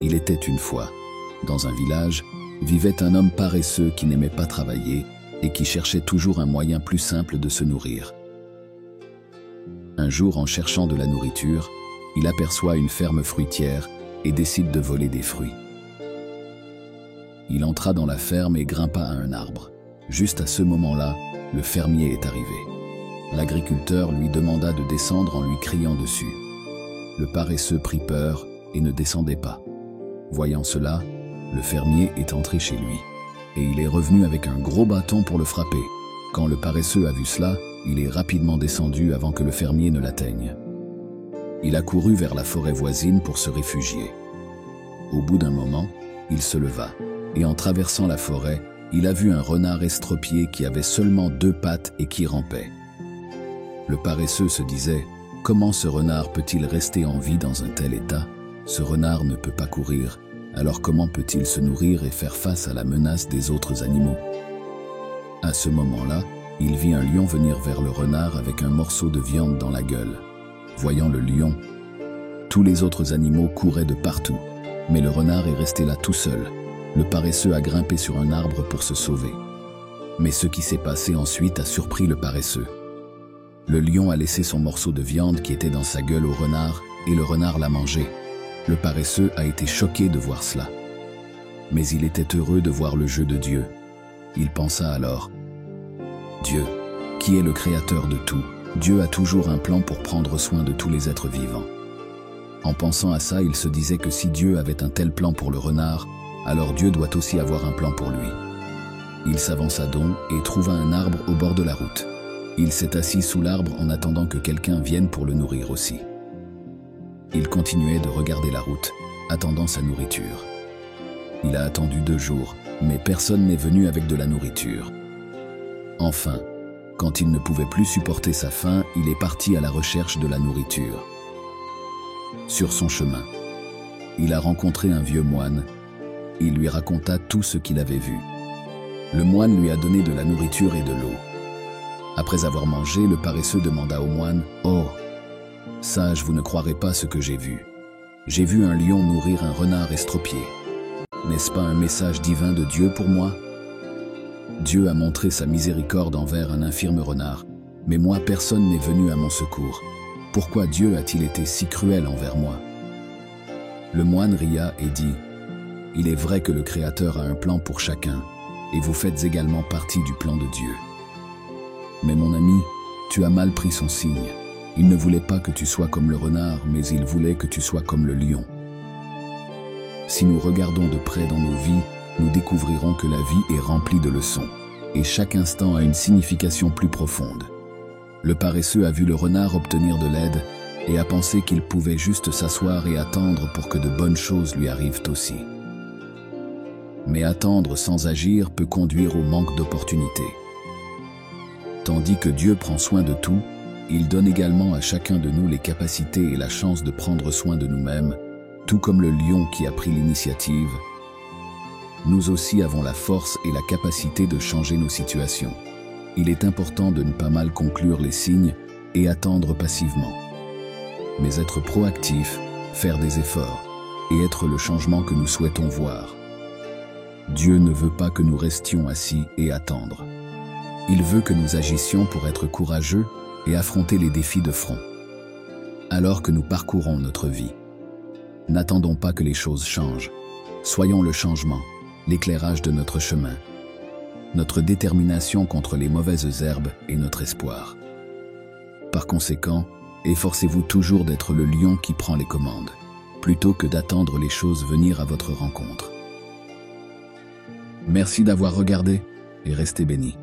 Il était une fois, dans un village, vivait un homme paresseux qui n'aimait pas travailler et qui cherchait toujours un moyen plus simple de se nourrir. Un jour, en cherchant de la nourriture, il aperçoit une ferme fruitière et décide de voler des fruits. Il entra dans la ferme et grimpa à un arbre. Juste à ce moment-là, le fermier est arrivé. L'agriculteur lui demanda de descendre en lui criant dessus. Le paresseux prit peur et ne descendait pas. Voyant cela, le fermier est entré chez lui et il est revenu avec un gros bâton pour le frapper. Quand le paresseux a vu cela, il est rapidement descendu avant que le fermier ne l'atteigne. Il a couru vers la forêt voisine pour se réfugier. Au bout d'un moment, il se leva et en traversant la forêt, il a vu un renard estropié qui avait seulement 2 pattes et qui rampait. Le paresseux se disait « Comment ce renard peut-il rester en vie dans un tel état ? Ce renard ne peut pas courir, alors comment peut-il se nourrir et faire face à la menace des autres animaux ?» À ce moment-là, il vit un lion venir vers le renard avec un morceau de viande dans la gueule. Voyant le lion, tous les autres animaux couraient de partout, mais le renard est resté là tout seul. Le paresseux a grimpé sur un arbre pour se sauver. Mais ce qui s'est passé ensuite a surpris le paresseux. Le lion a laissé son morceau de viande qui était dans sa gueule au renard et le renard l'a mangé. Le paresseux a été choqué de voir cela. Mais il était heureux de voir le jeu de Dieu. Il pensa alors « Dieu, qui est le créateur de tout, Dieu a toujours un plan pour prendre soin de tous les êtres vivants. » En pensant à ça, il se disait que si Dieu avait un tel plan pour le renard, alors Dieu doit aussi avoir un plan pour lui. Il s'avança donc et trouva un arbre au bord de la route. Il s'est assis sous l'arbre en attendant que quelqu'un vienne pour le nourrir aussi. Il continuait de regarder la route, attendant sa nourriture. Il a attendu 2 jours, mais personne n'est venu avec de la nourriture. Enfin, quand il ne pouvait plus supporter sa faim, il est parti à la recherche de la nourriture. Sur son chemin, il a rencontré un vieux moine. Il lui raconta tout ce qu'il avait vu. Le moine lui a donné de la nourriture et de l'eau. Après avoir mangé, le paresseux demanda au moine « Oh, sage, vous ne croirez pas ce que j'ai vu. J'ai vu un lion nourrir un renard estropié. N'est-ce pas un message divin de Dieu pour moi ? Dieu a montré sa miséricorde envers un infirme renard, mais moi personne n'est venu à mon secours. Pourquoi Dieu a-t-il été si cruel envers moi ?» Le moine ria et dit « Il est vrai que le Créateur a un plan pour chacun, et vous faites également partie du plan de Dieu. Mais mon ami, tu as mal pris son signe. Il ne voulait pas que tu sois comme le renard, mais il voulait que tu sois comme le lion. Si nous regardons de près dans nos vies, nous découvrirons que la vie est remplie de leçons, et chaque instant a une signification plus profonde. Le paresseux a vu le renard obtenir de l'aide et a pensé qu'il pouvait juste s'asseoir et attendre pour que de bonnes choses lui arrivent aussi. Mais attendre sans agir peut conduire au manque d'opportunités. Tandis que Dieu prend soin de tout, il donne également à chacun de nous les capacités et la chance de prendre soin de nous-mêmes, tout comme le lion qui a pris l'initiative. Nous aussi avons la force et la capacité de changer nos situations. Il est important de ne pas mal conclure les signes et attendre passivement, mais être proactif, faire des efforts et être le changement que nous souhaitons voir. Dieu ne veut pas que nous restions assis et attendre. Il veut que nous agissions pour être courageux et affronter les défis de front. Alors que nous parcourons notre vie, n'attendons pas que les choses changent. Soyons le changement, l'éclairage de notre chemin, notre détermination contre les mauvaises herbes et notre espoir. Par conséquent, efforcez-vous toujours d'être le lion qui prend les commandes, plutôt que d'attendre les choses venir à votre rencontre. Merci d'avoir regardé et restez bénis.